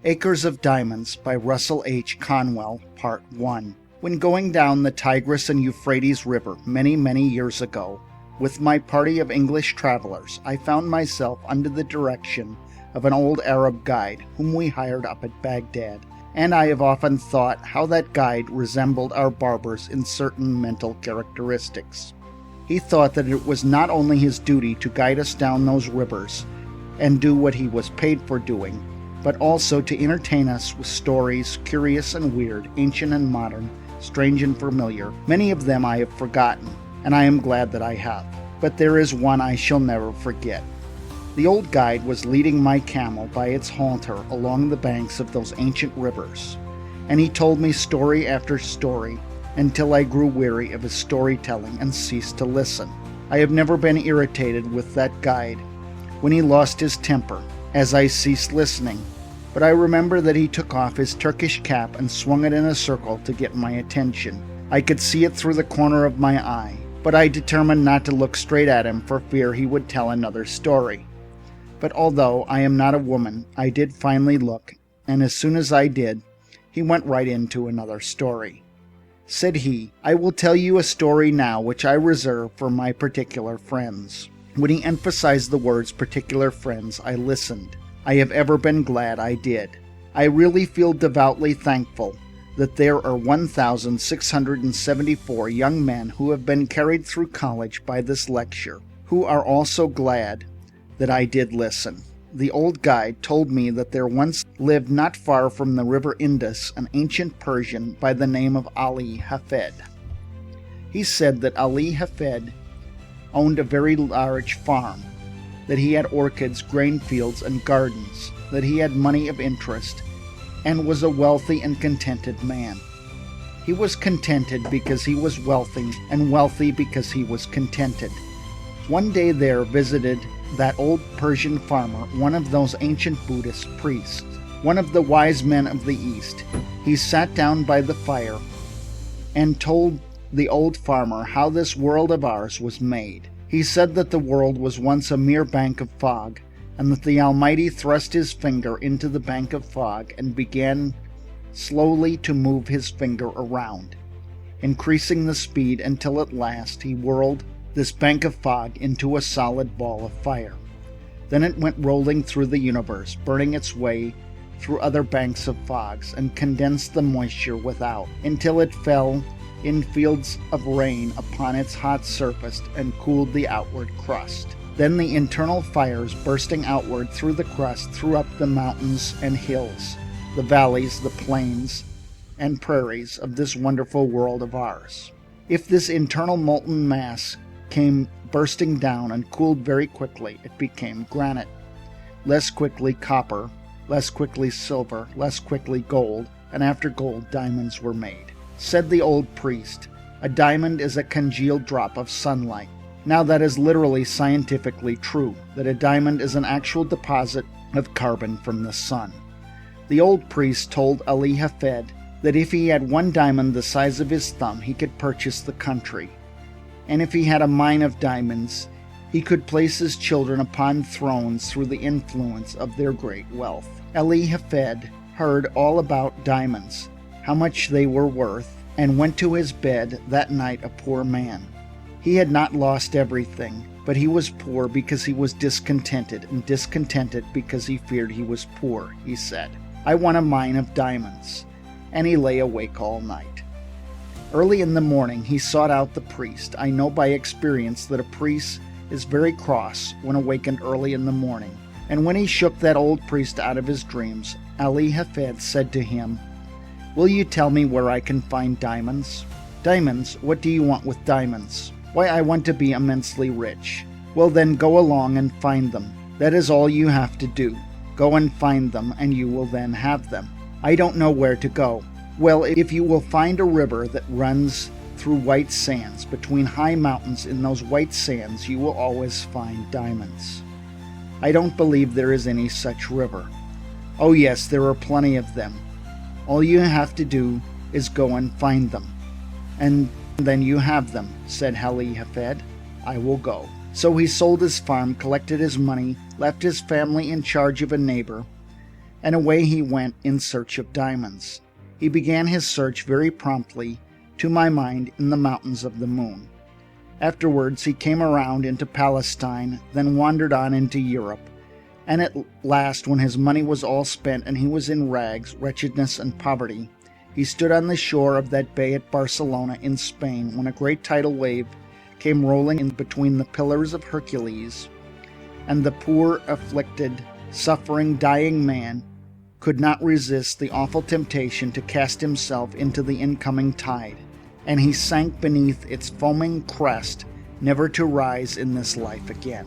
Acres of Diamonds by Russell H. Conwell, Part 1. When going down the Tigris and Euphrates River many, many years ago, with my party of English travelers, I found myself under the direction of an old Arab guide whom we hired up at Baghdad, and I have often thought how that guide resembled our barbers in certain mental characteristics. He thought that it was not only his duty to guide us down those rivers and do what he was paid for doing, but also to entertain us with stories, curious and weird, ancient and modern, strange and familiar. Many of them I have forgotten, and I am glad that I have. But there is one I shall never forget. The old guide was leading my camel by its halter along the banks of those ancient rivers, and he told me story after story until I grew weary of his storytelling and ceased to listen. I have never been irritated with that guide when he lost his temper, as I ceased listening, but I remember that he took off his Turkish cap and swung it in a circle to get my attention. I could see it through the corner of my eye, but I determined not to look straight at him for fear he would tell another story. But although I am not a woman, I did finally look, and as soon as I did, he went right into another story. Said he, "I will tell you a story now which I reserve for my particular friends." When he emphasized the words particular friends, I listened. I have ever been glad I did. I really feel devoutly thankful that there are 1,674 young men who have been carried through college by this lecture, who are also glad that I did listen. The old guide told me that there once lived not far from the river Indus an ancient Persian by the name of Ali Hafed. He said that Ali Hafed owned a very large farm, that he had orchards, grain fields, and gardens, that he had money of interest, and was a wealthy and contented man. He was contented because he was wealthy, and wealthy because he was contented. One day there visited that old Persian farmer one of those ancient Buddhist priests, one of the wise men of the East. He sat down by the fire and told the old farmer how this world of ours was made. He said that the world was once a mere bank of fog, and that the Almighty thrust his finger into the bank of fog and began slowly to move his finger around, increasing the speed until at last he whirled this bank of fog into a solid ball of fire. Then it went rolling through the universe, burning its way through other banks of fogs, and condensed the moisture without, until it fell in fields of rain upon its hot surface and cooled the outward crust. Then the internal fires bursting outward through the crust threw up the mountains and hills, the valleys, the plains, and prairies of this wonderful world of ours. If this internal molten mass came bursting down and cooled very quickly, it became granite, less quickly copper, less quickly silver, less quickly gold, and after gold diamonds were made. Said the old priest, "A diamond is a congealed drop of sunlight." Now that is literally scientifically true, that a diamond is an actual deposit of carbon from the sun. The old priest told Ali Hafed that if he had one diamond the size of his thumb, he could purchase the country. And if he had a mine of diamonds, he could place his children upon thrones through the influence of their great wealth. Ali Hafed heard all about diamonds, how much they were worth, and went to his bed that night a poor man. He had not lost everything, but he was poor because he was discontented, and discontented because he feared he was poor. He said, "I want a mine of diamonds," and he lay awake all night. Early in the morning he sought out the priest. I know by experience that a priest is very cross when awakened early in the morning, and when he shook that old priest out of his dreams, Ali Hafed said to him, "Will you tell me where I can find diamonds?" "Diamonds? What do you want with diamonds?" "Why, I want to be immensely rich." "Well then, go along and find them. That is all you have to do. Go and find them, and you will then have them." "I don't know where to go." "Well, if you will find a river that runs through white sands, between high mountains, in those white sands you will always find diamonds." "I don't believe there is any such river." "Oh yes, there are plenty of them. All you have to do is go and find them, and then you have them," said Ali Hafed. "I will go." So he sold his farm, collected his money, left his family in charge of a neighbor, And away he went in search of diamonds. He began his search very promptly, to my mind, in the mountains of the moon. Afterwards he came around into Palestine, then wandered on into Europe, and at last, when his money was all spent and he was in rags, wretchedness, and poverty, he stood on the shore of that bay at Barcelona in Spain when a great tidal wave came rolling in between the Pillars of Hercules, and the poor, afflicted, suffering, dying man could not resist the awful temptation to cast himself into the incoming tide, and he sank beneath its foaming crest, never to rise in this life again.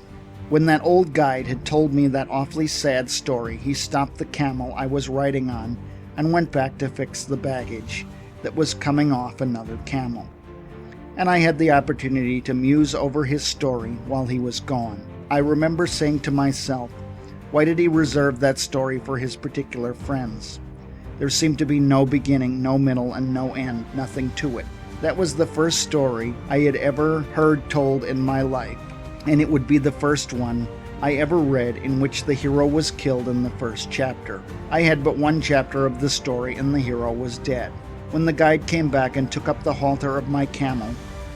When that old guide had told me that awfully sad story, he stopped the camel I was riding on and went back to fix the baggage that was coming off another camel. And I had the opportunity to muse over his story while he was gone. I remember saying to myself, why did he reserve that story for his particular friends? There seemed to be no beginning, no middle, and no end, nothing to it. That was the first story I had ever heard told in my life, and it would be the first one I ever read in which the hero was killed in the first chapter. I had but one chapter of the story, and the hero was dead. When the guide came back and took up the halter of my camel,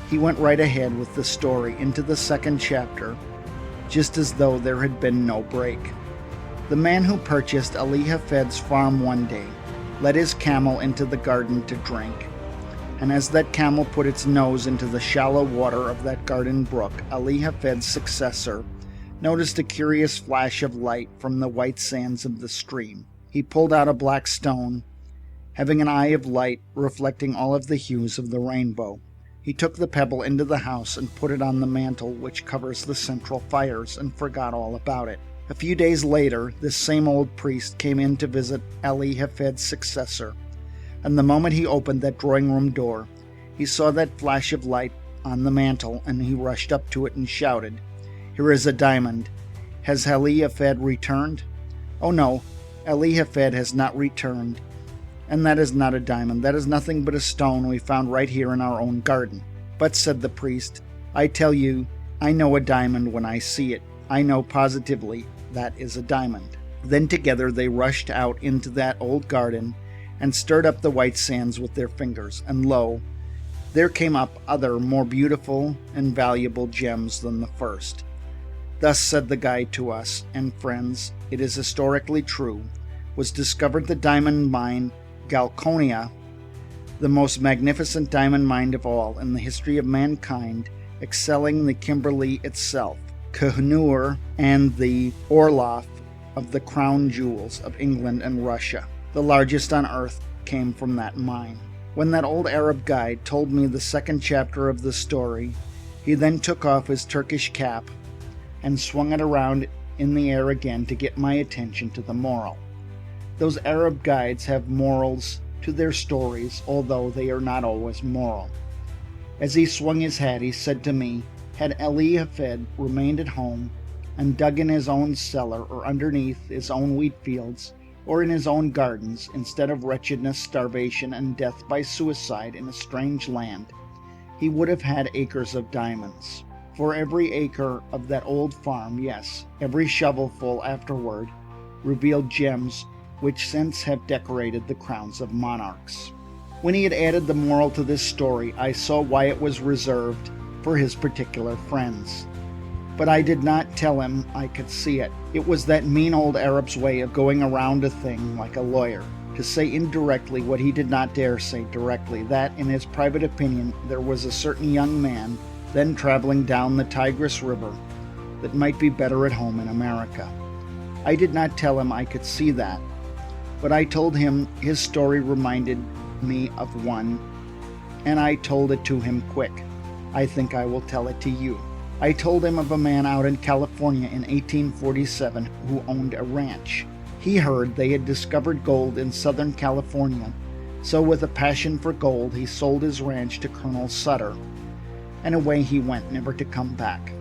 he went right ahead with the story into the second chapter, just as though there had been no break. The man who purchased Ali Hafed's farm one day led his camel into the garden to drink, and as that camel put its nose into the shallow water of that garden brook, Ali Hafed's successor noticed a curious flash of light from the white sands of the stream. He pulled out a black stone, having an eye of light reflecting all of the hues of the rainbow. He took the pebble into the house and put it on the mantle which covers the central fires, and forgot all about it. A few days later, this same old priest came in to visit Ali Hafed's successor, and the moment he opened that drawing-room door, he saw that flash of light on the mantle, and he rushed up to it and shouted, "Here is a diamond. Has Ali Hafed returned?" "Oh no, Ali Hafed has not returned, and that is not a diamond. That is nothing but a stone we found right here in our own garden." "But," said the priest, "I tell you, I know a diamond when I see it. I know positively that is a diamond." Then together they rushed out into that old garden and stirred up the white sands with their fingers, and lo, there came up other more beautiful and valuable gems than the first. Thus, said the guide to us and friends, it is historically true, was discovered the diamond mine Galconia, the most magnificent diamond mine of all in the history of mankind, excelling the Kimberley itself, Koh-i-Noor, and the Orloff of the crown jewels of England and Russia. The largest on earth came from that mine. When that old Arab guide told me the second chapter of the story, he then took off his Turkish cap and swung it around in the air again to get my attention to the moral. Those Arab guides have morals to their stories, although they are not always moral. As he swung his hat, he said to me, had Ali Hafed remained at home and dug in his own cellar or underneath his own wheat fields or in his own gardens, instead of wretchedness, starvation, and death by suicide in a strange land, he would have had acres of diamonds. For every acre of that old farm, yes, every shovelful afterward, revealed gems which since have decorated the crowns of monarchs. When he had added the moral to this story, I saw why it was reserved for his particular friends. But I did not tell him I could see it. It was that mean old Arab's way of going around a thing like a lawyer, to say indirectly what he did not dare say directly, that, in his private opinion, there was a certain young man then traveling down the Tigris River that might be better at home in America. I did not tell him I could see that, but I told him his story reminded me of one, and I told it to him quick. I think I will tell it to you. I told him of a man out in California in 1847 who owned a ranch. He heard they had discovered gold in Southern California, so with a passion for gold he sold his ranch to Colonel Sutter, and away he went, never to come back.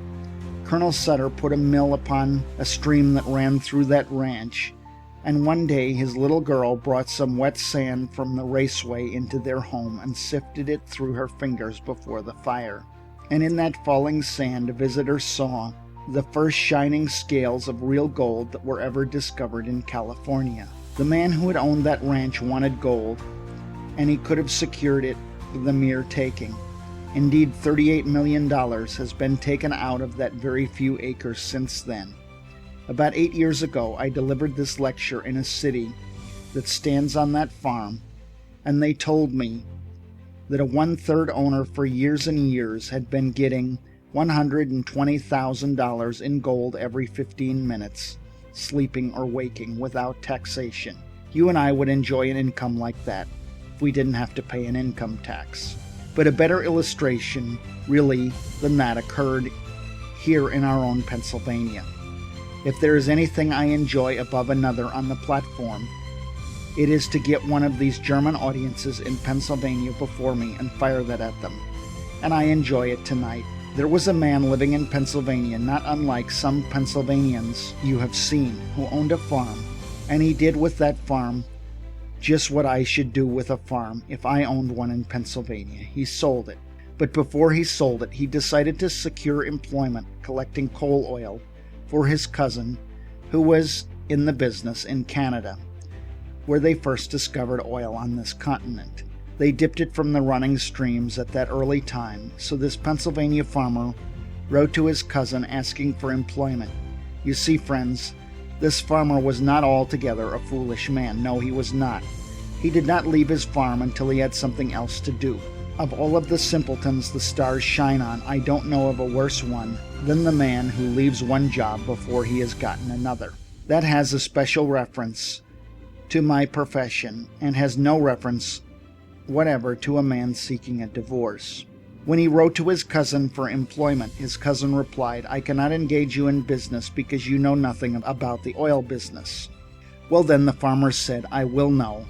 Colonel Sutter put a mill upon a stream that ran through that ranch, and one day his little girl brought some wet sand from the raceway into their home and sifted it through her fingers before the fire. And in that falling sand a visitor saw the first shining scales of real gold that were ever discovered in California. The man who had owned that ranch wanted gold, and he could have secured it with the mere taking. Indeed, $38 million has been taken out of that very few acres since then. About 8 years ago, I delivered this lecture in a city that stands on that farm, and they told me that a one-third owner for years and years had been getting $120,000 in gold every 15 minutes, sleeping or waking without taxation. You and I would enjoy an income like that if we didn't have to pay an income tax. But a better illustration, really, than that occurred here in our own Pennsylvania. If there is anything I enjoy above another on the platform, it is to get one of these German audiences in Pennsylvania before me and fire that at them. And I enjoy it tonight. There was a man living in Pennsylvania, not unlike some Pennsylvanians you have seen, who owned a farm, and he did with that farm just what I should do with a farm if I owned one in Pennsylvania. He sold it. But before he sold it, he decided to secure employment collecting coal oil for his cousin, who was in the business in Canada, where they first discovered oil on this continent. They dipped it from the running streams at that early time, so this Pennsylvania farmer wrote to his cousin asking for employment. You see, friends, this farmer was not altogether a foolish man. No, he was not. He did not leave his farm until he had something else to do. Of all of the simpletons the stars shine on, I don't know of a worse one than the man who leaves one job before he has gotten another. That has a special reference to my profession and has no reference whatever to a man seeking a divorce. When he wrote to his cousin for employment, his cousin replied, I cannot engage you in business because you know nothing about the oil business. Well then, the farmer said, I will know,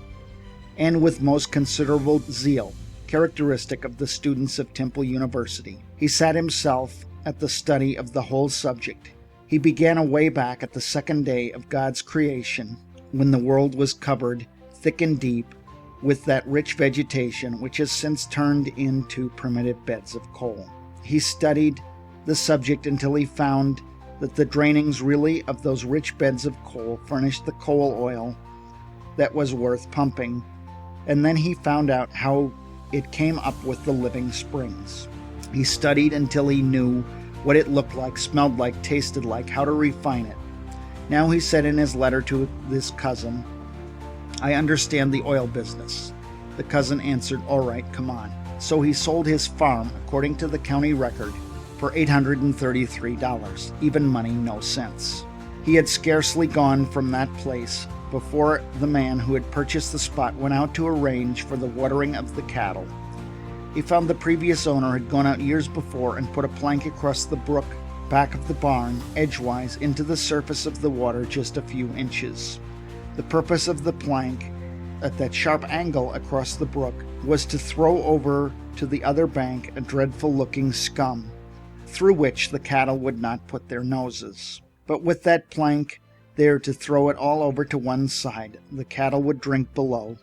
and with most considerable zeal, characteristic of the students of Temple University. He sat himself at the study of the whole subject. He began away back at the second day of God's creation, when the world was covered thick and deep with that rich vegetation which has since turned into primitive beds of coal. He studied the subject until he found that the drainings really of those rich beds of coal furnished the coal oil that was worth pumping, and then he found out how it came up with the living springs. He studied until he knew what it looked like, smelled like, tasted like, how to refine it. Now he said in his letter to this cousin, I understand the oil business. The cousin answered, all right, come on. So he sold his farm, according to the county record, for $833, even money, no sense. He had scarcely gone from that place before the man who had purchased the spot went out to arrange for the watering of the cattle. He found the previous owner had gone out years before and put a plank across the brook back of the barn, edgewise, into the surface of the water just a few inches. The purpose of the plank, at that sharp angle across the brook, was to throw over to the other bank a dreadful-looking scum, through which the cattle would not put their noses. But with that plank there to throw it all over to one side, the cattle would drink below,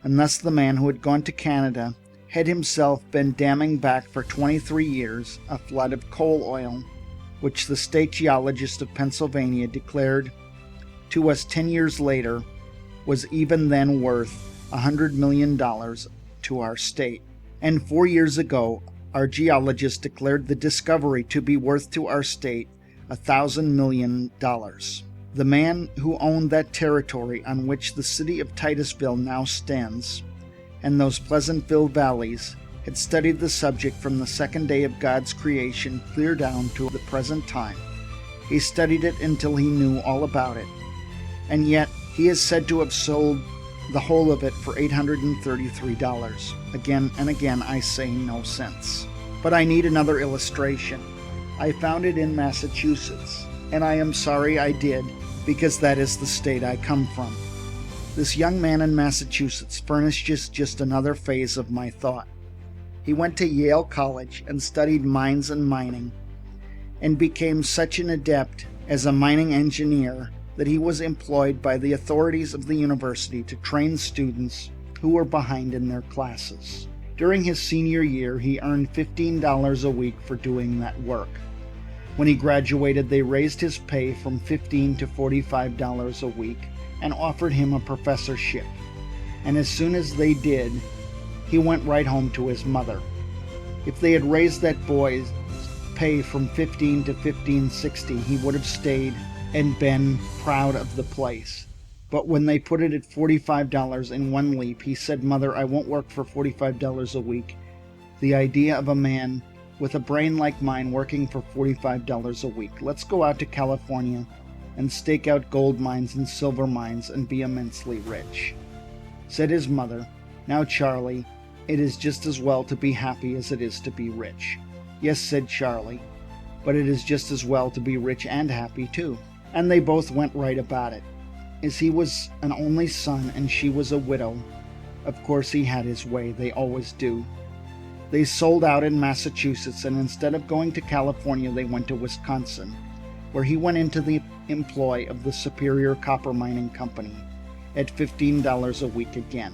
and thus the man who had gone to Canada had himself been damming back for 23 years a flood of coal oil, which the state geologist of Pennsylvania declared to us 10 years later was even then worth $100 million to our state. And 4 years ago, our geologist declared the discovery to be worth to our state $1,000 million. The man who owned that territory on which the city of Titusville now stands, and those Pleasantville valleys, had studied the subject from the second day of God's creation clear down to the present time. He studied it until he knew all about it, and yet he is said to have sold the whole of it for $833. Again and again I say no sense. But I need another illustration. I found it in Massachusetts, and I am sorry I did, because that is the state I come from. This young man in Massachusetts furnishes just another phase of my thought. He went to Yale College and studied mines and mining, and became such an adept as a mining engineer that he was employed by the authorities of the university to train students who were behind in their classes. During his senior year, he earned $15 a week for doing that work. When he graduated, they raised his pay from $15 to $45 a week, and offered him a professorship. And as soon as they did, he went right home to his mother. If they had raised that boy's pay from 15 to 15.60, he would have stayed and been proud of the place. But when they put it at $45 in one leap, he said, "Mother, I won't work for $45 a week. The idea of a man with a brain like mine working for $45 a week. Let's go out to California and stake out gold mines and silver mines and be immensely rich." Said his mother, "Now, Charlie, it is just as well to be happy as it is to be rich." "Yes," said Charlie, "but it is just as well to be rich and happy too." And they both went right about it. As he was an only son and she was a widow, of course he had his way. They always do. They sold out in Massachusetts, and instead of going to California, they went to Wisconsin, where he went into the employ of the Superior Copper Mining Company at $15 a week again,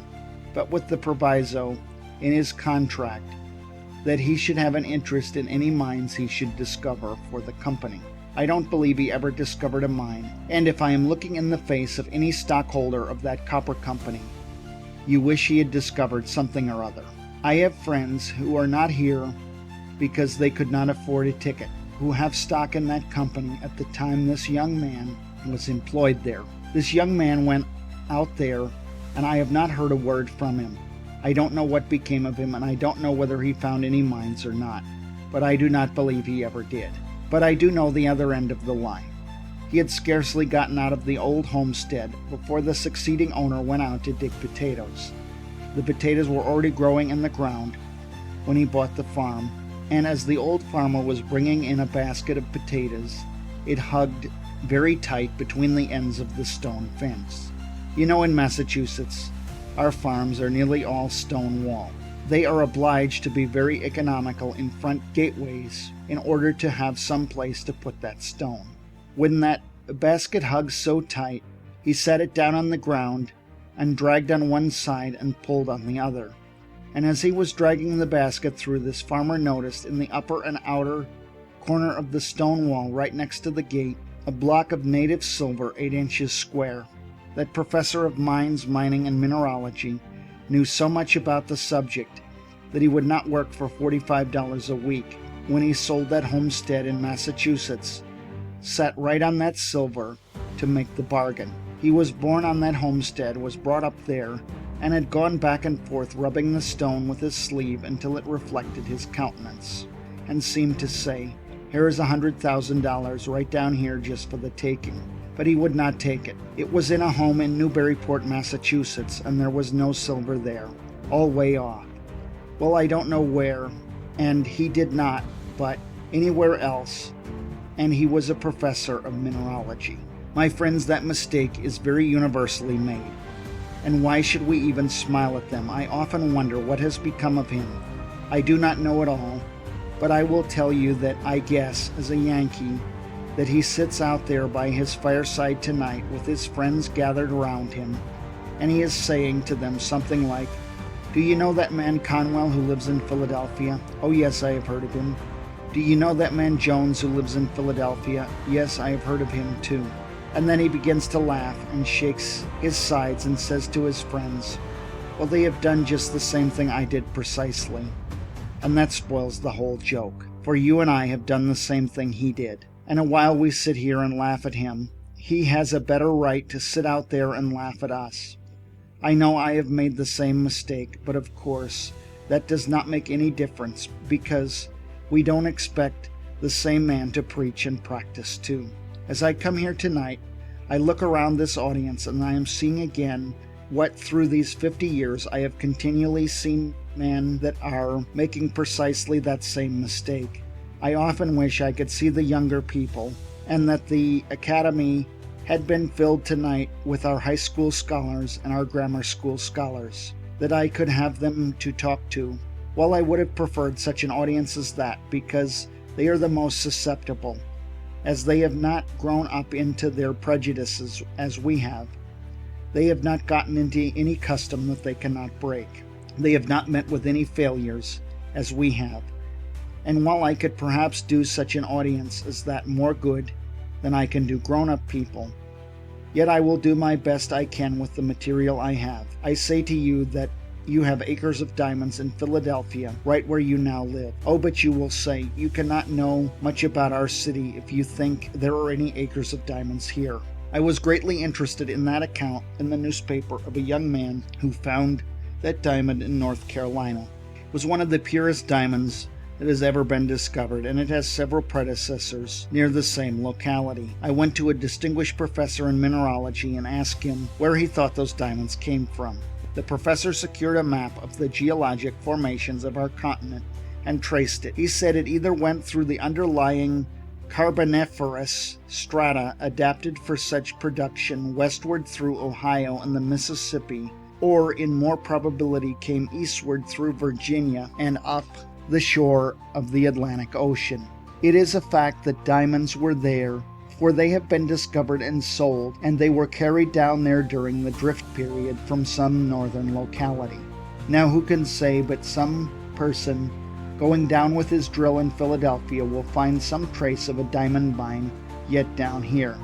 but with the proviso in his contract that he should have an interest in any mines he should discover for the company. I don't believe he ever discovered a mine, and if I am looking in the face of any stockholder of that copper company, you wish he had discovered something or other. I have friends who are not here because they could not afford a ticket, who have stock in that company at the time this young man was employed there. This young man went out there, and I have not heard a word from him. I don't know what became of him, and I don't know whether he found any mines or not, but I do not believe he ever did. But I do know the other end of the line. He had scarcely gotten out of the old homestead before the succeeding owner went out to dig potatoes. The potatoes were already growing in the ground when he bought the farm, and as the old farmer was bringing in a basket of potatoes, it hugged very tight between the ends of the stone fence. You know, in Massachusetts, our farms are nearly all stone wall. They are obliged to be very economical in front gateways in order to have some place to put that stone. When that basket hugged so tight, he set it down on the ground and dragged on one side and pulled on the other. And as he was dragging the basket through, this farmer noticed in the upper and outer corner of the stone wall right next to the gate a block of native silver 8 inches square. That professor of mines, mining, and mineralogy knew so much about the subject that he would not work for $45 a week when he sold that homestead in Massachusetts, sat right on that silver to make the bargain. He was born on that homestead, was brought up there, and had gone back and forth rubbing the stone with his sleeve until it reflected his countenance, and seemed to say, "Here is $100,000 right down here just for the taking." But he would not take it. It was in a home in Newburyport, Massachusetts, and there was no silver there, all way off. Well, I don't know where, and he did not, but anywhere else, and he was a professor of mineralogy. My friends, that mistake is very universally made, and why should we even smile at them? I often wonder what has become of him. I do not know at all, but I will tell you that I guess, as a Yankee, that he sits out there by his fireside tonight with his friends gathered around him, and he is saying to them something like, "Do you know that man Conwell who lives in Philadelphia? Oh yes, I have heard of him. Do you know that man Jones who lives in Philadelphia? Yes, I have heard of him too." And then he begins to laugh and shakes his sides and says to his friends, "Well, they have done just the same thing I did precisely." And that spoils the whole joke, for you and I have done the same thing he did. And while we sit here and laugh at him, he has a better right to sit out there and laugh at us. I know I have made the same mistake, but of course, that does not make any difference, because we don't expect the same man to preach and practice too. As I come here tonight, I look around this audience and I am seeing again what through these 50 years I have continually seen men that are making precisely that same mistake. I often wish I could see the younger people, and that the academy had been filled tonight with our high school scholars and our grammar school scholars, that I could have them to talk to. Well, I would have preferred such an audience as that, because they are the most susceptible, as they have not grown up into their prejudices as we have. They have not gotten into any custom that they cannot break. They have not met with any failures as we have. And while I could perhaps do such an audience as that more good than I can do grown-up people, Yet I will do my best I can with the material I have. I say to you that you have acres of diamonds in Philadelphia, right where you now live. Oh, but you will say, you cannot know much about our city if you think there are any acres of diamonds here. I was greatly interested in that account in the newspaper of a young man who found that diamond in North Carolina. It was one of the purest diamonds that has ever been discovered, and it has several predecessors near the same locality. I went to a distinguished professor in mineralogy and asked him where he thought those diamonds came from. The professor secured a map of the geologic formations of our continent and traced it. He said it either went through the underlying Carboniferous strata adapted for such production westward through Ohio and the Mississippi, or in more probability came eastward through Virginia and up the shore of the Atlantic Ocean. It is a fact that diamonds were there, for they have been discovered and sold, and they were carried down there during the drift period from some northern locality. Now who can say but some person going down with his drill in Philadelphia will find some trace of a diamond mine yet down here.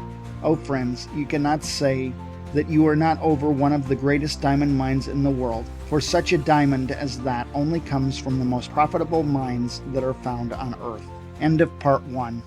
Oh friends, you cannot say that you are not over one of the greatest diamond mines in the world, for such a diamond as that only comes from the most profitable mines that are found on earth. End of part 1.